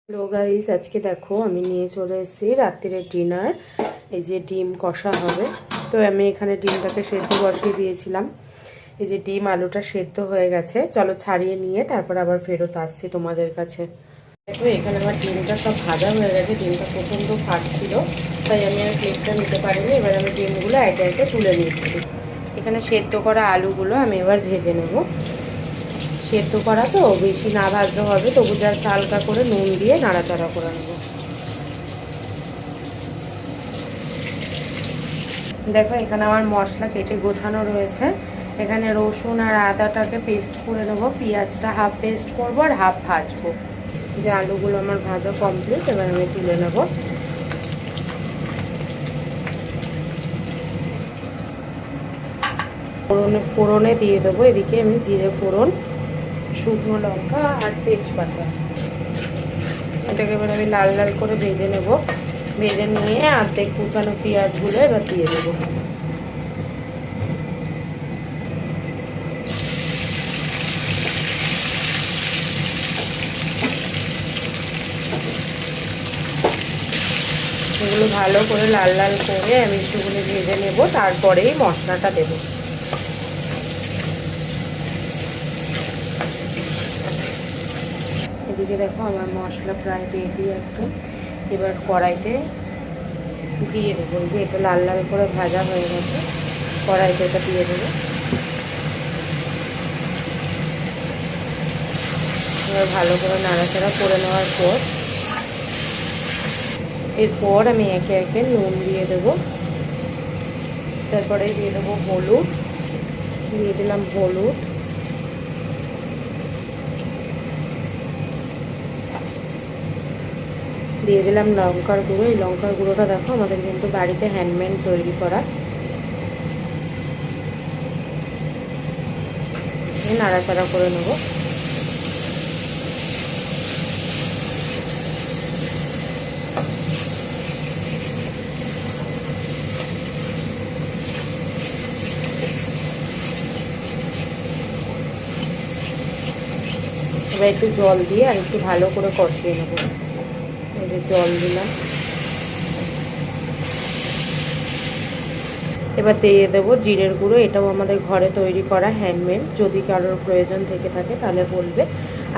Hello guys, আজকে দেখো আমি নিয়ে চলে এসেছি রাত্রির ডিনার। এই যে ডিম কষা হবে, তো আমি এখানে ডিমটাকে সেদ্ধ বসিয়ে দিয়েছিলাম। এই যে ডিম আলুটা সেদ্ধ হয়ে গেছে, চলো ছাড়িয়ে নিয়ে তারপর আবার ফেরত আসছি তোমাদের কাছে। দেখো এখানে আমার ডিমটা সব ভাজা হয়ে গেছে, ডিমটা প্রচণ্ড ফাটছিল, তাই আমি আর ক্লিপটা নিতে পারিনি। এবার আমি ডিমগুলো একে একে তুলে নিচ্ছি। এখানে সেদ্ধ করা আলুগুলো আমি এবার ভেজে নেব। সেদ্ধ করা তো বেশি না ভাজতে হবে, তবু জাস্ট হালকা করে নুন দিয়ে নাড়াচাড়া করে নেব। দেখো এখানে আমার মশলা কেটে গোছানো রয়েছে। এখানে রসুন আর আদাটাকে পেস্ট করে নেব, পেঁয়াজটা হাফ পেস্ট করবো আর হাফ ভাজবো। যে আলুগুলো আমার ভাজা কমপ্লিট, এবার আমি তুলে নেব। ফোড়নে দিয়ে দেবো, এদিকে আমি জিরে ফোড়ন, শুকনো লঙ্কা আর তেজপাতা, এটাকে এবার আমি লাল লাল করে ভেজে নেব। ভেজে নিয়ে অর্ধেক কুচানো পেঁয়াজগুলো এবার দিয়ে দেবো। এগুলো ভালো করে লাল লাল করে আমি একটুখানি ভেজে নেব, তারপরেই মশলাটা দেব। এদিকে দেখো আমার মশলা প্রায় রেডি একদম। এবার কড়াইতে দিয়ে দেবো, যে এটা লাল লাল করে ভাজা হয়ে গেছে, কড়াইতে এটা দিয়ে দেবো। এবার ভালো করে নাড়াচাড়া করে নেওয়ার পর এরপর আমি একে একে নুন দিয়ে দেবো। তারপরে দিয়ে দেবো হলুদ, দিয়ে দিলাম হলুদ, দিয়ে দিলাম লঙ্কার গুঁড়ো। এই লঙ্কার গুঁড়োটা দেখো আমাদের কিন্তু বাড়িতে হ্যান্ডমেড তৈরি করা। নাড়াচাড়া করে নেবো। এবার একটু জল দিয়ে আর একটু ভালো করে কষিয়ে নেব। এই যে জল দিলাম, এবার দিয়ে দেবো জিরের গুঁড়ো। এটাও আমাদের ঘরে তৈরি করা হ্যান্ডমেড, যদি কারোর প্রয়োজন থেকে থাকে তাহলে বলবে,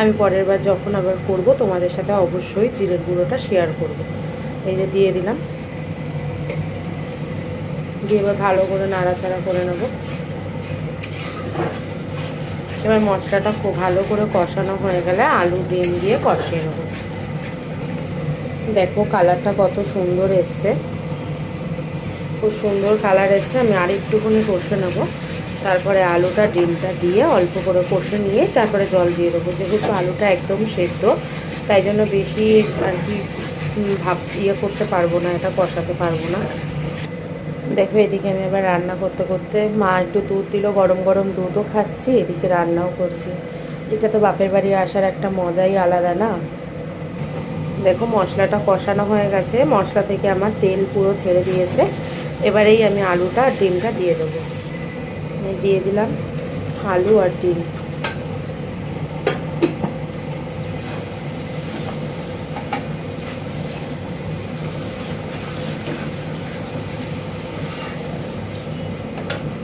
আমি পরের বার যখন আবার করব তোমাদের সাথে অবশ্যই জিরের গুঁড়োটা শেয়ার করব। এই যে দিয়ে দিলাম, দিয়ে এবার ভালো করে নাড়াচাড়া করে নেব। এবার মশলাটা খুব ভালো করে কষানো হয়ে গেলে আলু ডিম দিয়ে কষিয়ে নেব। দেখো কালারটা কত সুন্দর এসছে, খুব সুন্দর কালার এসছে। আমি আর একটুখানি কষে নেব, তারপরে আলুটা ডিমটা দিয়ে অল্প করে কষে নিয়ে তারপরে জল দিয়ে দেবো। যেহেতু আলুটা একদম সেদ্ধ, তাই জন্য বেশি আর কি করতে পারবো না, এটা কষাতে পারবো না। দেখো এদিকে আমি এবার রান্না করতে করতে, মা একটু দুধ দিল, গরম গরম দুধও খাচ্ছি, এদিকে রান্নাও করছি। এটা তো বাপের বাড়ি আসার একটা মজাই আলাদা না। দেখো মশলাটা কষানো হয়ে গেছে, মশলা থেকে আমার তেল পুরো ছেড়ে দিয়েছে। এবারেই আমি আলুটা আর ডিমটা দিয়ে দেবো। দিয়ে দিলাম আলু আর ডিম।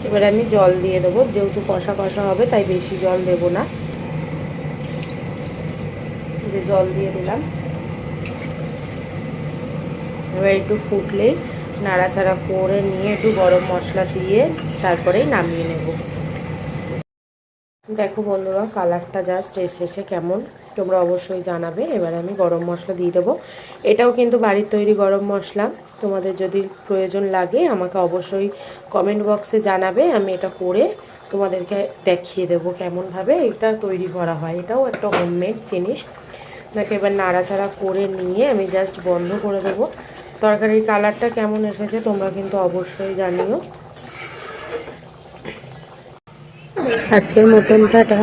এবারে আমি জল দিয়ে দেবো, যেহেতু কষা কষা হবে তাই বেশি জল দেব না। যে জল দিয়ে দিলাম, এবার একটু ফুটলেই নাড়াচাড়া করে নিয়ে একটু গরম মশলা দিয়ে তারপরেই নামিয়ে নেব। দেখো বন্ধুরা কালারটা জাস্ট এসেছে কেমন, তোমরা অবশ্যই জানাবে। এবার আমি গরম মশলা দিয়ে দেবো। এটাও কিন্তু বাড়ির তৈরি গরম মশলা, তোমাদের যদি প্রয়োজন লাগে আমাকে অবশ্যই কমেন্ট বক্সে জানাবে, আমি এটা করে তোমাদেরকে দেখিয়ে দেবো কেমনভাবে এটা তৈরি করা হয়। এটাও একটা হোমমেড জিনিস। দেখো এবার নাড়াচাড়া করে নিয়ে আমি জাস্ট বন্ধ করে দেবো। তরকারির কালারটা কেমন এসেছে তোমরা কিন্তু অবশ্যই জানিও। আজকের মতন টাটা।